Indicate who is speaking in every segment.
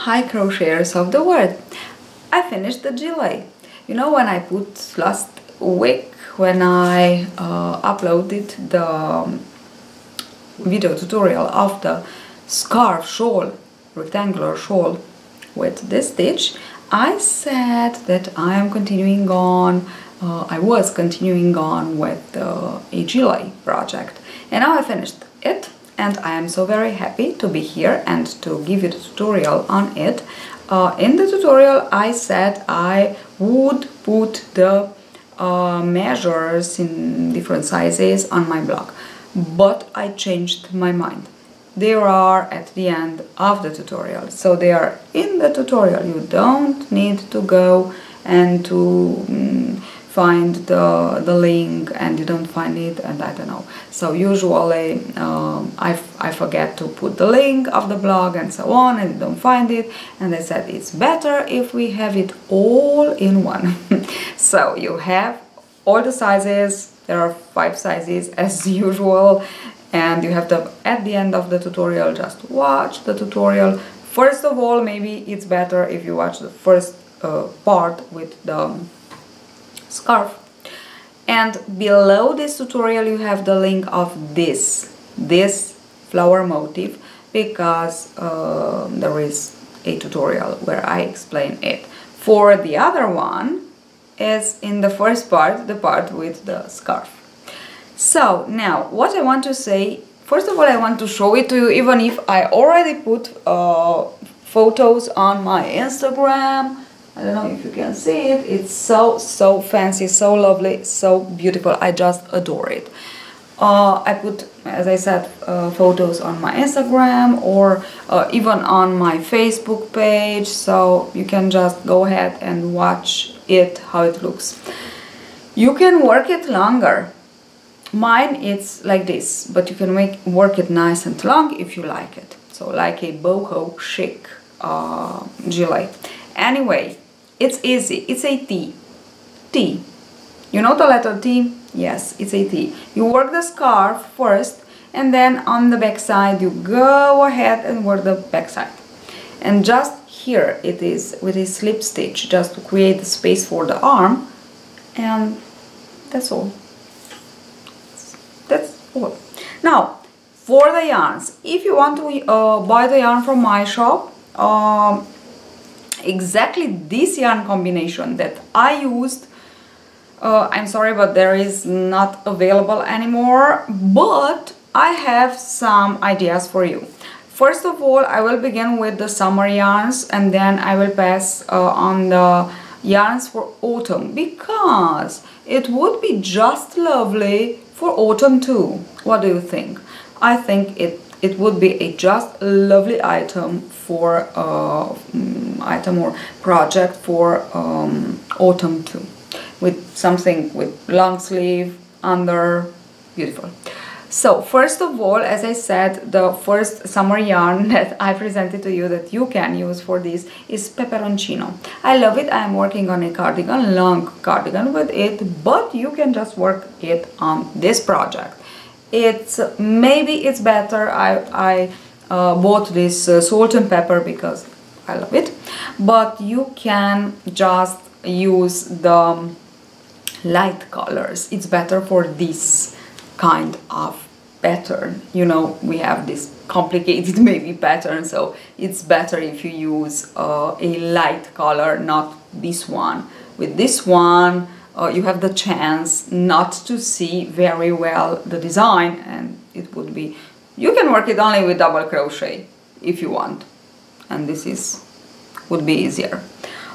Speaker 1: Hi crocheters of the world! I finished the gilet. You know, when I put last week, when I uploaded the video tutorial of the scarf shawl, rectangular shawl with this stitch, I said that I am continuing on, I was continuing on with a gilet project, and now I finished it. And I am so very happy to be here and to give you the tutorial on it. In the tutorial I said I would put the measures in different sizes on my blog, but I changed my mind. They are at the end of the tutorial, so they are in the tutorial. You don't need to go and to find the link, and you don't find it, and I don't know. So usually I forget to put the link of the blog and so on, and you don't find it, and I said it's better if we have it all in one. So you have all the sizes. There are 5 sizes as usual, and you have to, at the end of the tutorial, just watch the tutorial. First of all, maybe it's better if you watch the first part with the scarf, and below this tutorial you have the link of this flower motif, because there is a tutorial where I explain it. For the other one is in the first part, the part with the scarf. So now what I want to say, first of all, I want to show it to you, even if I already put photos on my Instagram. I don't know if you can see it. It's so fancy, so lovely, so beautiful. I just adore it. I put, as I said, photos on my Instagram, or even on my Facebook page, so you can just go ahead and watch it, how it looks. You can work it longer. Mine it's like this, but you can work it nice and long if you like it. So like a boho chic gilet. Anyway, it's easy. It's a T. T. You know the letter T? Yes, it's a T. You work the scarf first, and then on the back side you go ahead and work the back side. And just here it is with a slip stitch, just to create the space for the arm, and that's all. That's all. Now, for the yarns, if you want to buy the yarn from my shop, exactly this yarn combination that I used, I'm sorry, but there is not available anymore, but I have some ideas for you. First of all, I will begin with the summer yarns, and then I will pass on the yarns for autumn, because it would be just lovely for autumn too. What do you think? I think it would be a just lovely item for item or project for autumn too, with something with long sleeve under, beautiful. So first of all, as I said, the first summer yarn that I presented to you that you can use for this is Peperoncino. I love it. I am working on a cardigan, long cardigan with it, but you can just work it on this project. It's maybe it's better. I bought this salt and pepper because I love it, but you can just use the light colors. It's better for this kind of pattern. You know, we have this complicated maybe pattern, so it's better if you use a light color, not this one. With this one you have the chance not to see very well the design, and it would be, you can work it only with double crochet if you want, and this would be easier.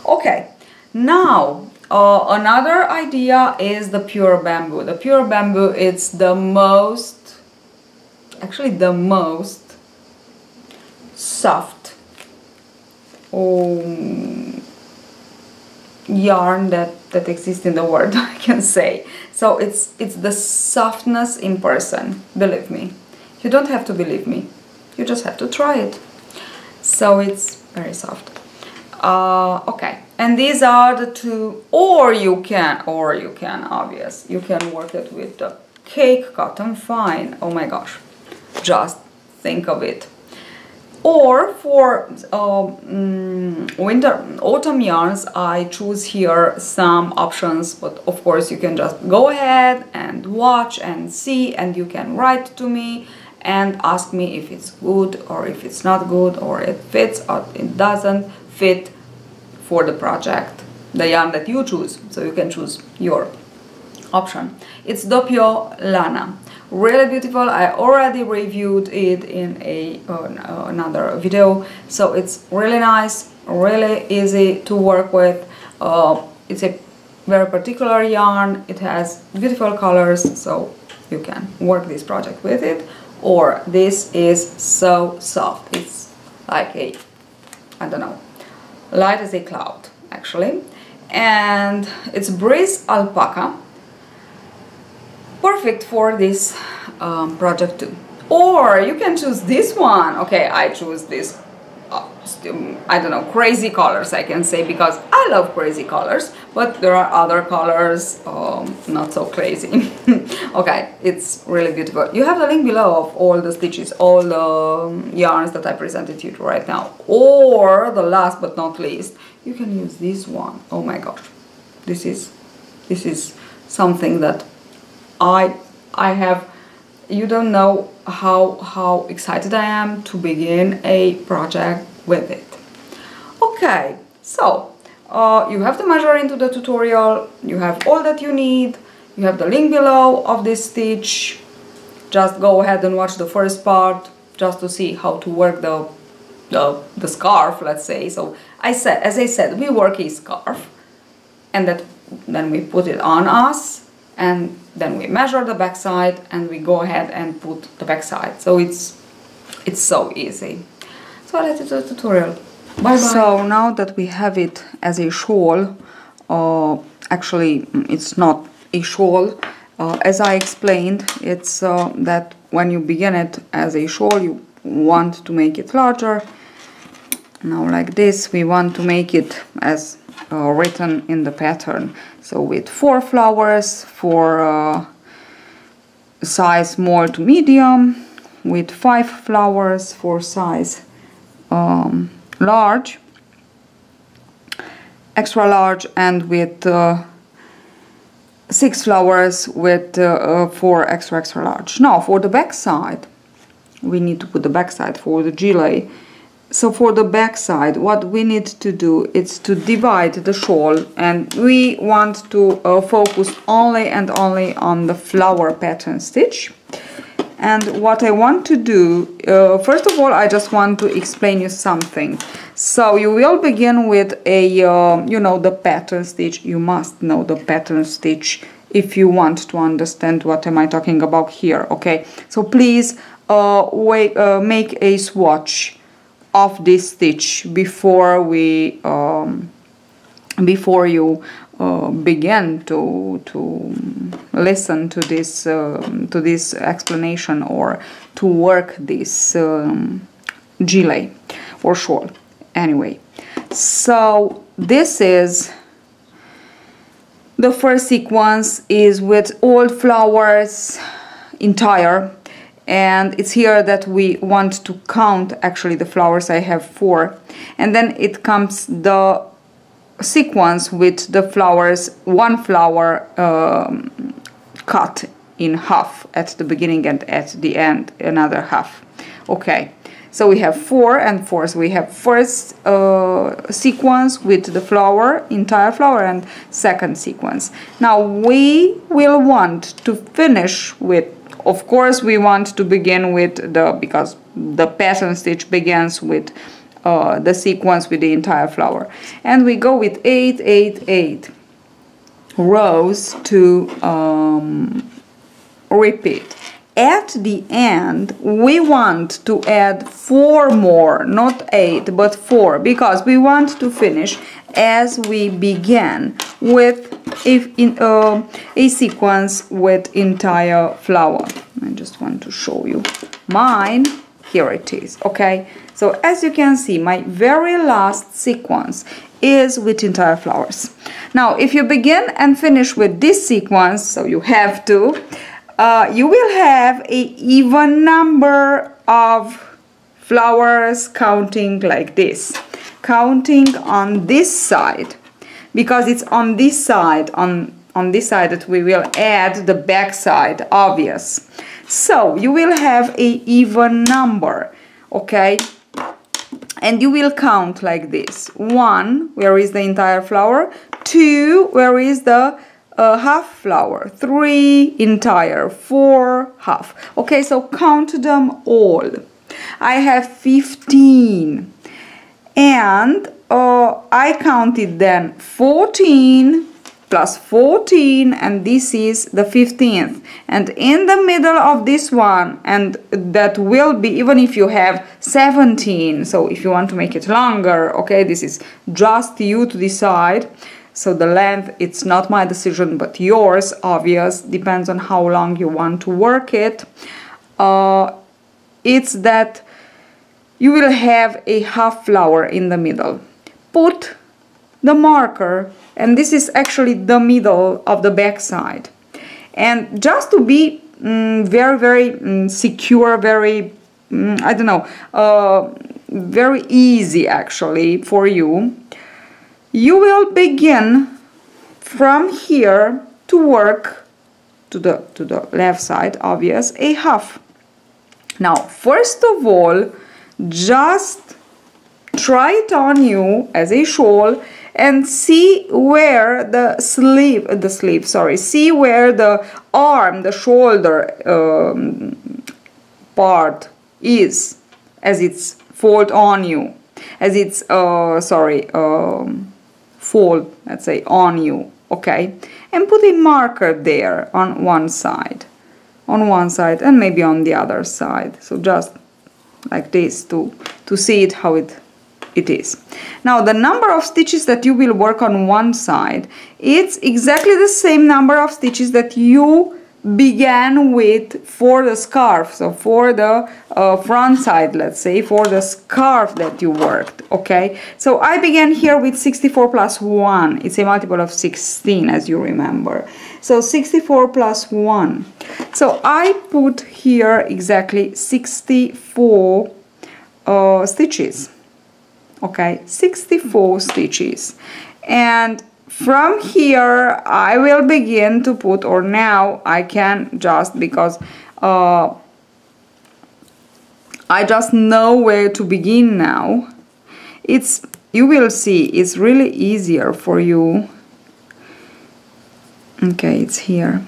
Speaker 1: Okay, now another idea is the pure bamboo. The pure bamboo, it's the most, actually the most soft yarn that exists in the world, I can say. So it's the softness in person, believe me. You don't have to believe me, you just have to try it. So it's very soft. Okay, and these are the two, or you can obvious, you can work it with the cake cotton fine. Oh my gosh, just think of it. Or for winter, autumn yarns, I choose here some options, but of course you can just go ahead and watch and see, and you can write to me and ask me if it's good or if it's not good, or it fits or it doesn't fit for the project, the yarn that you choose. So you can choose your option. It's Doppio Lana. Really beautiful. I already reviewed it in another video, so it's really nice, really easy to work with. It's a very particular yarn. It has beautiful colors, so you can work this project with it. Or this is so soft. It's like a, I don't know, light as a cloud actually, and it's Breeze Alpaca. Perfect for this project too. Or you can choose this one. Okay, I choose this, I don't know, crazy colors I can say, because I love crazy colors, but there are other colors not so crazy. Okay, it's really beautiful. You have the link below of all the stitches, all the yarns that I presented to you right now. Or the last but not least, you can use this one. Oh my gosh, this is something that I have, you don't know how excited I am to begin a project with it. Okay, so you have the measure into the tutorial, you have all that you need, you have the link below of this stitch. Just go ahead and watch the first part just to see how to work the scarf, let's say. So as I said, we work a scarf, and then we put it on us, and then we measure the back side and we go ahead and put the back side. So it's so easy. So let's do the tutorial. Bye bye. So now that we have it as a shawl, actually it's not a shawl. As I explained, it's that when you begin it as a shawl, you want to make it larger. Now like this, we want to make it as written in the pattern. So with 4 flowers for size small to medium, with 5 flowers for size large, extra large, and with 6 flowers with for extra large. Now for the back side, we need to put the back side for the gilet. So for the back side, what we need to do is to divide the shawl, and we want to focus only and only on the flower pattern stitch. And what I want to do, first of all, I just want to explain you something. So you will begin with a, you know, the pattern stitch. You must know the pattern stitch if you want to understand what am I talking about here, okay? So please make a swatch of this stitch before we before you begin to listen to this explanation or to work this gilet or shawl. Anyway, so this is the first sequence, is with all flowers entire. And it's here that we want to count actually the flowers. I have 4, and then it comes the sequence with the flowers, 1 flower cut in half at the beginning and at the end another half. Okay, so we have 4 and 4. So we have first sequence with the flower, entire flower, and second sequence. Now we will want to finish with, of course, we want to begin with because the pattern stitch begins with the sequence with the entire flower. And we go with 8, 8, 8 rows to repeat. At the end, we want to add 4 more, not 8, but 4, because we want to finish as we began with a sequence with entire flower. I just want to show you mine. Here it is. Okay, so as you can see, my very last sequence is with entire flowers. Now if you begin and finish with this sequence, so you have to, you will have an even number of flowers counting like this, counting on this side, because it's on this side, on this side that we will add the back side, obvious. So you will have a even number, okay? And you will count like this. 1, where is the entire flower? 2, where is the half flower? 3, entire. 4, half. Okay, so count them all. I have 15. And I counted then 14 plus 14, and this is the 15th. And in the middle of this one, and that will be, even if you have 17, so if you want to make it longer, okay, this is just you to decide. So the length, it's not my decision but yours, obvious, depends on how long you want to work it. It's that you will have a half flower in the middle. Put the marker, and this is actually the middle of the back side. And just to be very, very secure, very, I don't know, very easy actually for you, you will begin from here to work to the left side, obvious, a half. Now, first of all, just try it on you as a shawl and see where the sleeve, see where the arm, the shoulder part is, as it's fold on you, as it's fold, let's say, on you, okay? And put a marker there on one side, and maybe on the other side. So just like this to see it how it is. Now the number of stitches that you will work on one side, it's exactly the same number of stitches that you began with for the scarf, so for the front side, let's say, for the scarf that you worked, okay? So I began here with 64 plus 1, it's a multiple of 16, as you remember. So 64 plus 1. So I put here exactly 64 stitches. Okay, 64 stitches. And from here I will begin to put, or now I can just, because I just know where to begin now. You will see, it's really easier for you. Okay, it's here,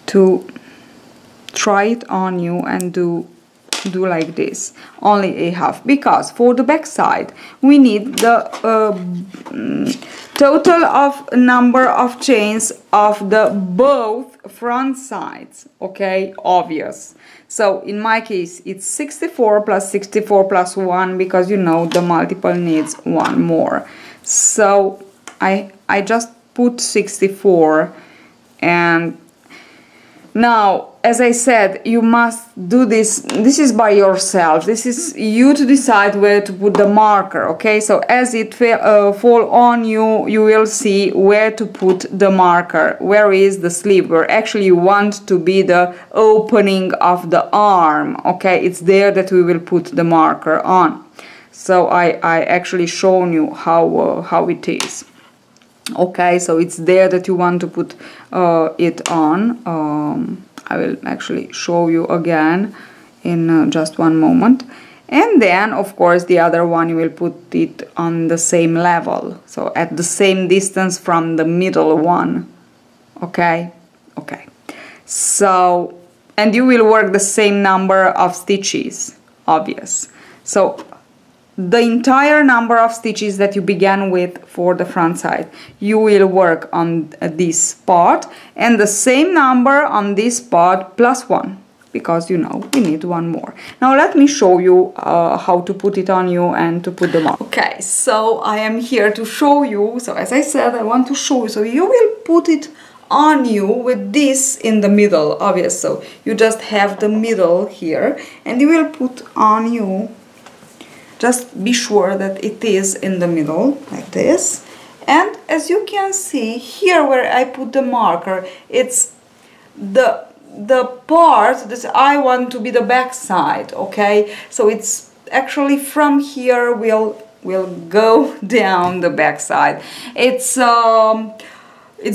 Speaker 1: to try it on you and do like this, only a half, because for the back side we need the total of number of chains of the both front sides, okay, obvious. So in my case it's 64 plus 64 plus 1, because you know the multiple needs one more. So I just put 64. And now, as I said, you must do this is by yourself, this is you to decide where to put the marker, okay? So as it fall on you, you will see where to put the marker, where is the sleeve, where actually you want to be the opening of the arm, okay? It's there that we will put the marker on. So I actually shown you how it is. Okay, so it's there that you want to put it on. I will actually show you again in just one moment. And then, of course, the other one you will put it on the same level, so at the same distance from the middle one. Okay, okay. So, and you will work the same number of stitches, obvious. So the entire number of stitches that you began with for the front side, you will work on this part, and the same number on this part plus 1, because you know we need one more. Now let me show you how to put it on you and to put them on. Okay, so I am here to show you. So as I said, I want to show you. So you will put it on you with this in the middle, obvious. So you just have the middle here, and you will put on you. Just be sure that it is in the middle, like this. And as you can see, here where I put the marker, it's the the part that I want to be the back side, okay? So it's actually from here we'll go down the back side. It's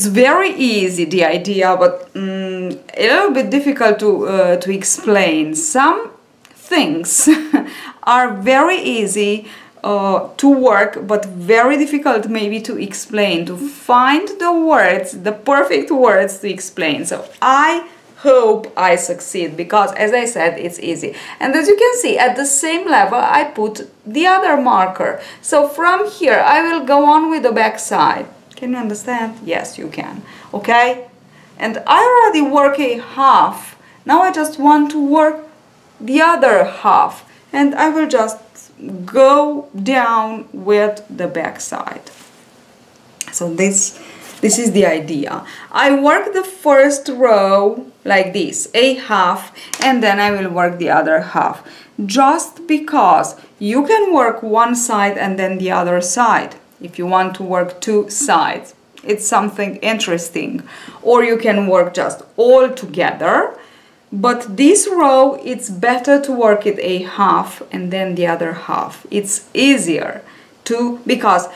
Speaker 1: very easy, the idea, but a little bit difficult to explain. Some things are very easy to work, but very difficult maybe to explain, to find the words, the perfect words to explain. So I hope I succeed, because as I said, it's easy. And as you can see, at the same level I put the other marker. So from here I will go on with the back side. Can you understand? Yes, you can. Okay? And I already work a half. Now I just want to work the other half, and I will just go down with the back side. So this is the idea. I work the first row like this, a half, and then I will work the other half, just because you can work one side and then the other side if you want to work two sides. It's something interesting. Or you can work just all together. But this row, it's better to work it a half and then the other half. It's easier to, because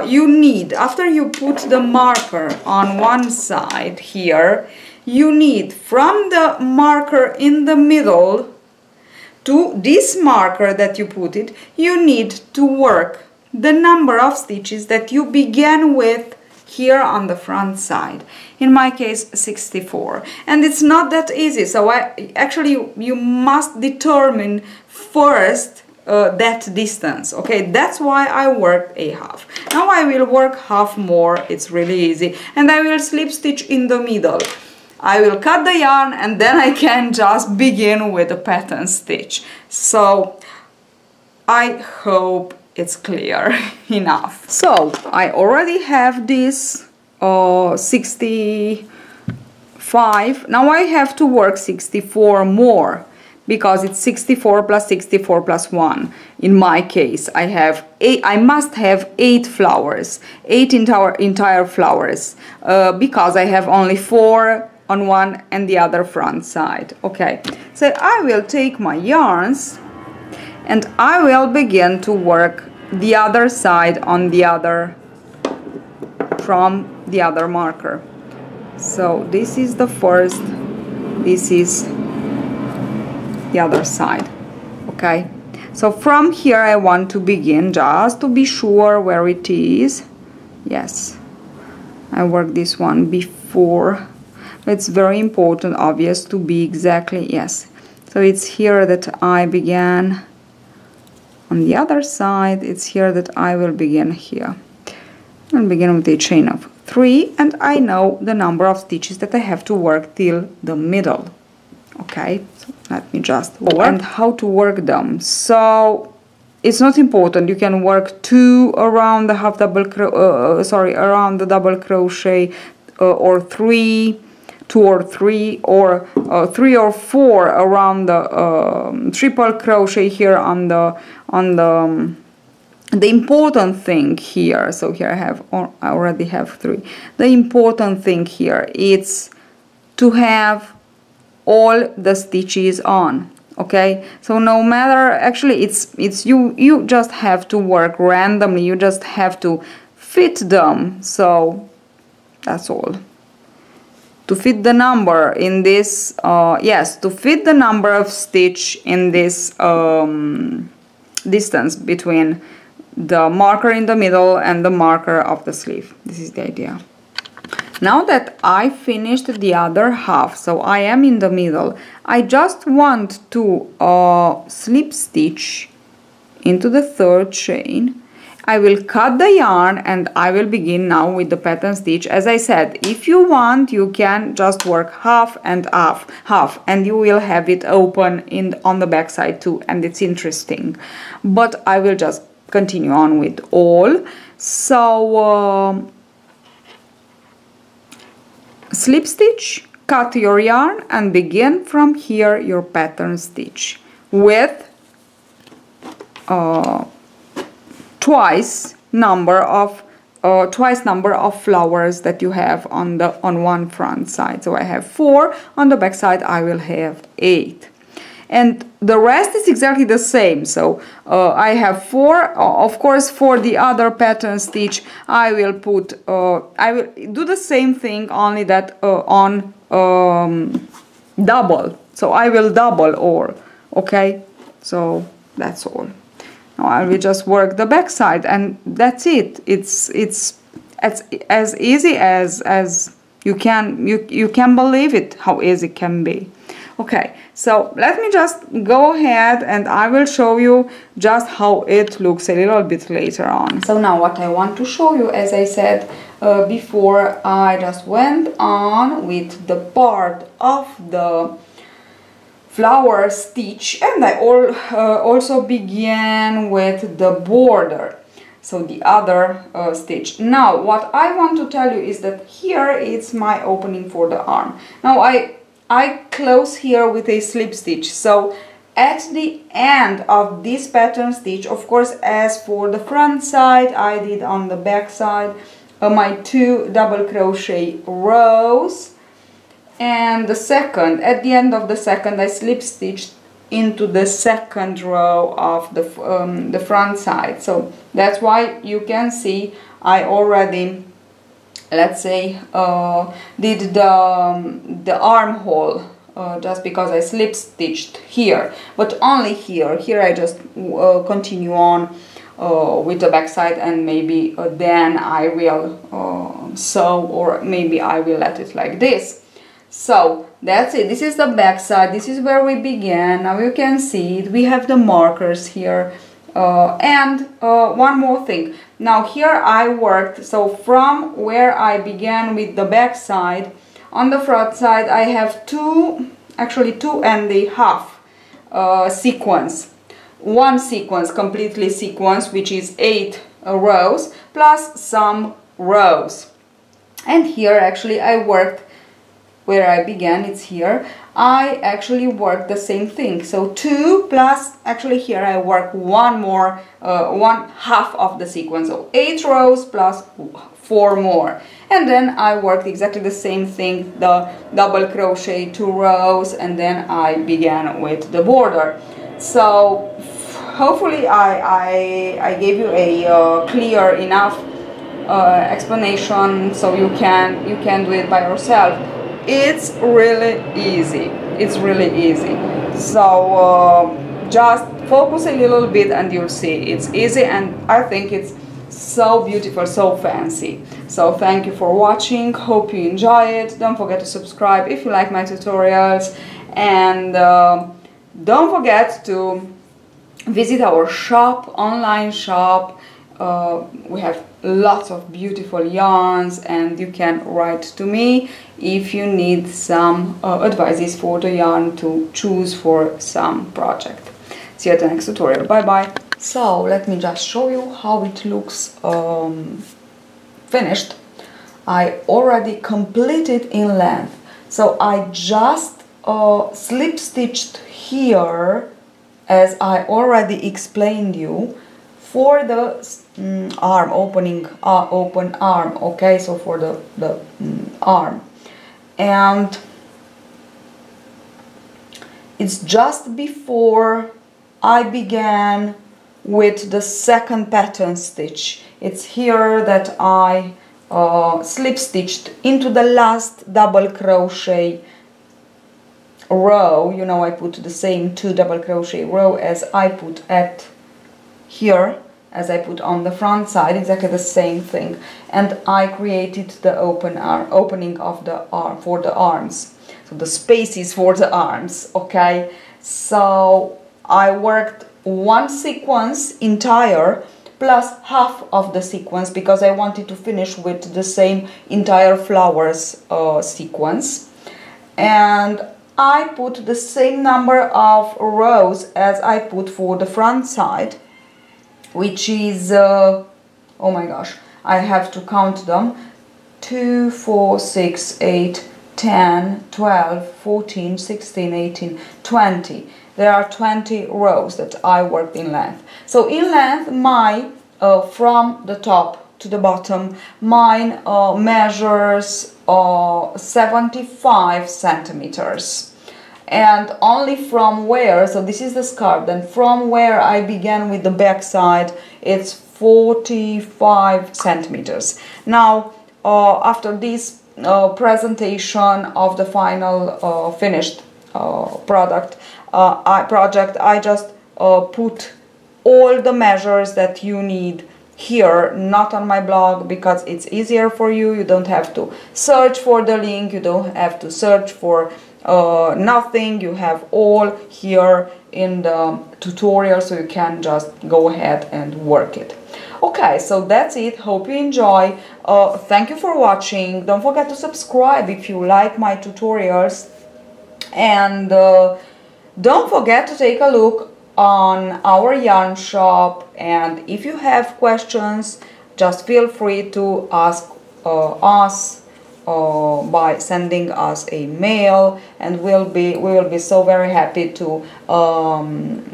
Speaker 1: you need, after you put the marker on one side here, you need from the marker in the middle to this marker that you put it, you need to work the number of stitches that you began with here on the front side. In my case, 64. And it's not that easy. So you must determine first that distance. Okay, that's why I worked a half. Now I will work half more. It's really easy. And I will slip stitch in the middle. I will cut the yarn, and then I can just begin with a pattern stitch. So I hope it's clear enough. So I already have this 65. Now I have to work 64 more, because it's 64 plus 64 plus 1. In my case, I must have 8 flowers, 8 entire flowers, because I have only 4 on one and the other front side. Okay, so I will take my yarns and I will begin to work the other side on the other, from the other marker. So this is the first, this is the other side. Okay, so from here I want to begin, just to be sure where it is. Yes, I worked this one before. It's very important, obvious, to be exactly, yes. So it's here that I began. On the other side, it's here that I will begin here. I'll begin with a chain of 3, and I know the number of stitches that I have to work till the middle. Okay, so let me just work. And how to work them. So it's not important. You can work 2 around the around the double crochet, or 3. 2 or 3, or 3 or 4 around the triple crochet here on the important thing here. So here I already have 3. The important thing here is to have all the stitches on. Okay, so no matter, actually it's you just have to work randomly. You just have to fit them. So that's all. To fit the number in this, yes, to fit the number of stitch in this distance between the marker in the middle and the marker of the sleeve. This is the idea. Now that I finished the other half, so I am in the middle, I just want to slip stitch into the 3rd chain. I will cut the yarn and I will begin now with the pattern stitch. As I said, if you want, you can just work half and half, and you will have it open on the back side too, and it's interesting. But I will just continue on with all. So slip stitch, cut your yarn, and begin from here your pattern stitch with twice number of
Speaker 2: twice number of flowers that you have on one front side. So I have 4, on the back side I will have 8. And the rest is exactly the same. So I have 4. Of course, for the other pattern stitch, I will put, I will do the same thing, only that on double. So I will double all. Okay, so that's all. Now I will just work the back side, and that's it. It's as easy as you can believe it, how easy it can be. Okay, so let me just go ahead and I will show you just how it looks a little bit later on. So now what I want to show you, as I said before, I just went on with the part of the flower stitch, and I also began with the border, so the other stitch. Now what I want to tell you is that here it's my opening for the arm. Now I close here with a slip stitch, so at the end of this pattern stitch, of course, as for the front side, I did on the back side my 2 double crochet rows, and at the end of the second, I slip stitched into the second row of the front side. So that's why you can see I already, let's say, did the armhole, just because I slip stitched here, but only here. Here I just continue on with the back side, and maybe then I will sew, or maybe I will let it like this. So that's it. This is the back side. This is where we began. Now you can see it. We have the markers here. And one more thing. Now here I worked, so from where I began with the back side, on the front side I have 2 and a half sequence. One sequence, completely sequence, which is 8 rows plus some rows. And here actually I worked, where I began, it's here, I actually worked the same thing. So 2 plus, actually here I work one more, 1/2 of the sequence, so 8 rows plus 4 more. And then I worked exactly the same thing, the double crochet 2 rows, and then I began with the border. So hopefully I gave you a clear enough explanation, so you can do it by yourself. It's really easy. It's really easy. So just focus a little bit and you'll see it's easy, and I think it's so beautiful, so fancy. So thank you for watching. Hope you enjoy it. Don't forget to subscribe if you like my tutorials, and don't forget to visit our shop, online shop. We have lots of beautiful yarns, and you can write to me if you need some advices for the yarn to choose for some project. See you at the next tutorial. Bye bye. So let me just show you how it looks finished. I already completed in length, so I just slip stitched here, as I already explained you, for the arm opening, open arm. Okay, so for the arm, and it's just before I began with the second pattern stitch. It's here that I slip stitched into the last double crochet row. You know, I put the same 2 double crochet row as I put at here, as I put on the front side, exactly the same thing, and I created the opening of the arm for the arms, so the spaces for the arms. Okay, so I worked one sequence entire plus half of the sequence, because I wanted to finish with the same entire flowers sequence, and I put the same number of rows as I put for the front side, which is oh my gosh, I have to count them: 2, 4, 6, 8, 10, 12, 14, 16, 18, 20. There are 20 rows that I worked in length. So in length, my from the top to the bottom. Mine measures 75 centimeters. And only from where, so this is the scarf, then from where I began with the back side, it's 45 centimeters. Now, after this presentation of the final finished project, I just put all the measures that you need here, not on my blog, because it's easier for you. You don't have to search for the link, you don't have to search for nothing. You have all here in the tutorial, so you can just go ahead and work it. Okay, so that's it. Hope you enjoy. Thank you for watching. Don't forget to subscribe if you like my tutorials, and don't forget to take a look on our yarn shop, and if you have questions, just feel free to ask us by sending us a mail, and we will be so very happy to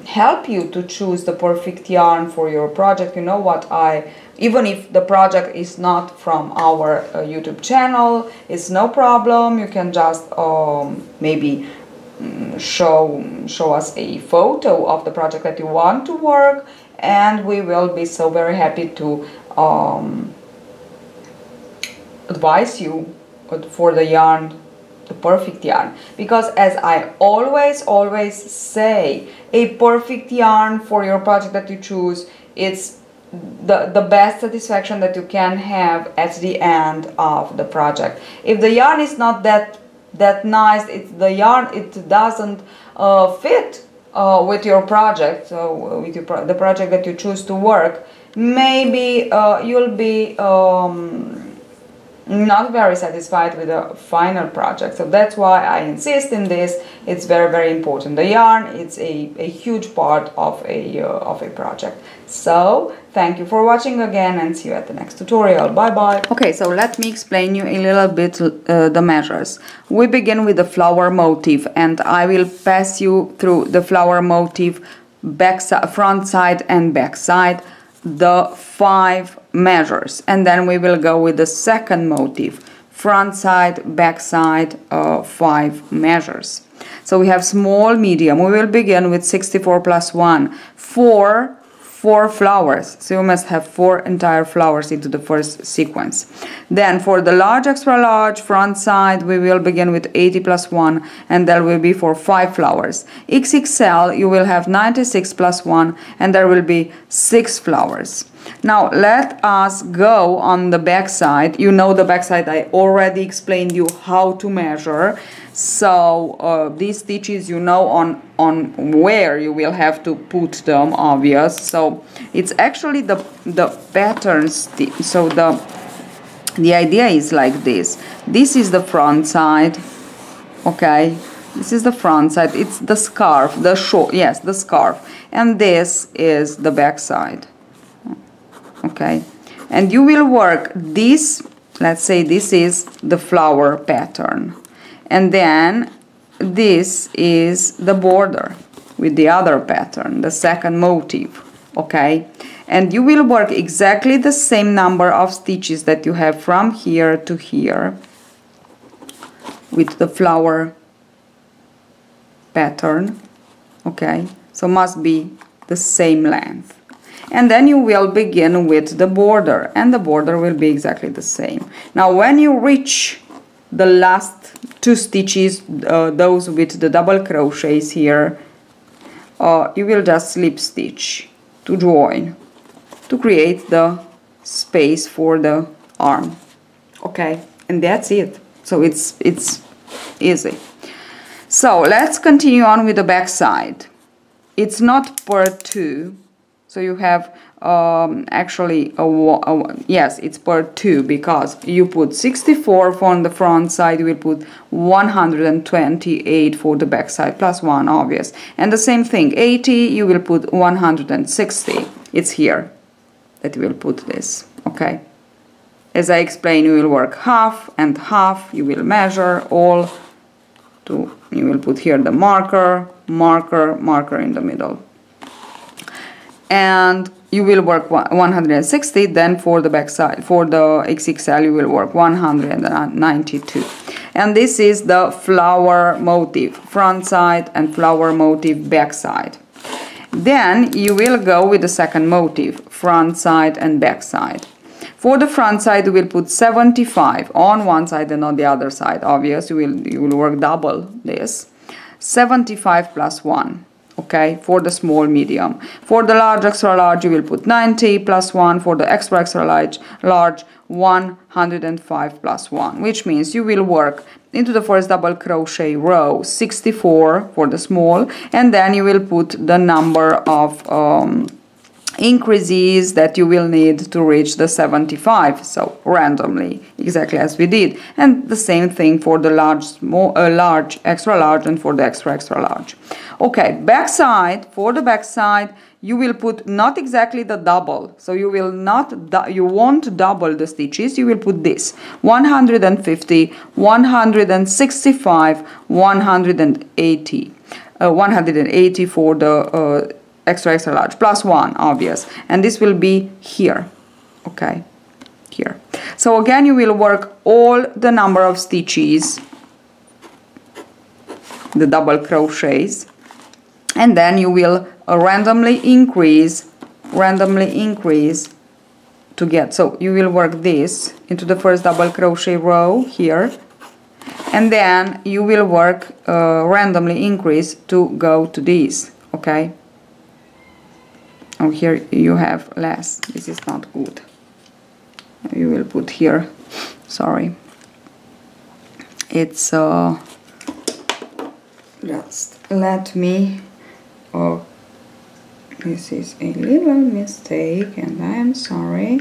Speaker 2: help you to choose the perfect yarn for your project. You know what, even if the project is not from our YouTube channel, it's no problem. You can just maybe show us a photo of the project that you want to work, and we will be so very happy to advise you for the yarn, the perfect yarn. Because as I always say, a perfect yarn for your project that you choose, it's the best satisfaction that you can have at the end of the project. If the yarn is not that nice, the yarn, it doesn't fit with your project, so with the project that you choose to work, maybe you'll be not very satisfied with the final project. So that's why I insist in this. It's very, very important. The yarn, it's a huge part of a project. So thank you for watching again, and see you at the next tutorial. Bye bye. Okay, so let me explain you a little bit the measures. We begin with the flower motif, and I will pass you through the flower motif front side and back side, the 5 measures, and then we will go with the second motif, front side, back side, 5 measures. So we have small, medium. We will begin with 64 plus 1, 4 flowers, so you must have 4 entire flowers into the first sequence. Then for the large, extra large front side, we will begin with 80 plus 1, and there will be for 5 flowers. XXL, you will have 96 plus 1, and there will be 6 flowers. Now let us go on the back side. You know the back side, I already explained you how to measure. So these stitches, you know on where you will have to put them, obvious. So it's actually the patterns. So the idea is like this. This is the front side, okay? This is the front side. It's the scarf, the short, yes, the scarf, and this is the back side, okay? And you will work this. Let's say this is the flower pattern. And then this is the border with the other pattern, the second motif, okay? And you will work exactly the same number of stitches that you have from here to here with the flower pattern, okay? So must be the same length. And then you will begin with the border, and the border will be exactly the same. Now when you reach the last 2 stitches, those with the double crochets here, you will just slip stitch to join, to create the space for the arm, okay? And that's it. So it's easy. So let's continue on with the back side. It's not per 2, so you have actually yes, it's per 2, because you put 64 from the front side, you will put 128 for the back side plus 1, obvious. And the same thing, 80, you will put 160. It's here that you will put this, okay? As I explained, you will work half and half. You will measure all to, you will put here the marker, marker, marker in the middle. And you will work 160, then for the back side, for the XXL, you will work 192. And this is the flower motif, front side, and flower motif, back side. Then you will go with the second motif, front side and back side. For the front side, you will put 75 on one side and on the other side. Obvious, you will work double this. 75 plus 1. Okay, for the small medium. For the large extra large, you will put 90 plus 1. For the extra extra large 105 plus 1, which means you will work into the first double crochet row 64 for the small, and then you will put the number of increases that you will need to reach the 75, so randomly, exactly as we did. And the same thing for the large, large, extra large, and for the extra extra large. Okay, back side. For the back side, you will put not exactly the double, so you will not, you won't double the stitches. You will put this 150, 165, 180, 180 for the extra extra large plus 1, obvious, and this will be here. Okay, here. So again, you will work all the number of stitches, the double crochets, and then you will randomly increase to get, so you will work this into the first double crochet row here, and then you will work randomly increase to go to this. Okay. Oh, here you have less. This is not good. You will put here, sorry, it's just let me, oh, this is a little mistake and I am sorry.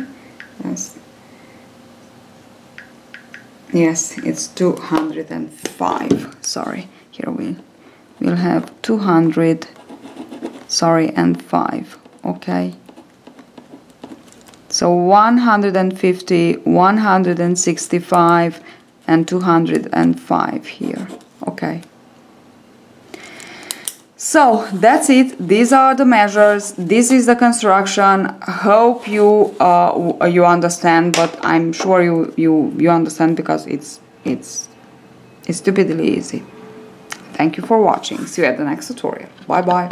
Speaker 2: Yes, it's 205, sorry, here we'll have 200, sorry, and 5. Okay, so 150, 165, and 205 here. Okay, so that's it. These are the measures. This is the construction. Hope you you understand, but I'm sure you understand because it's stupidly easy. Thank you for watching. See you at the next tutorial. Bye bye.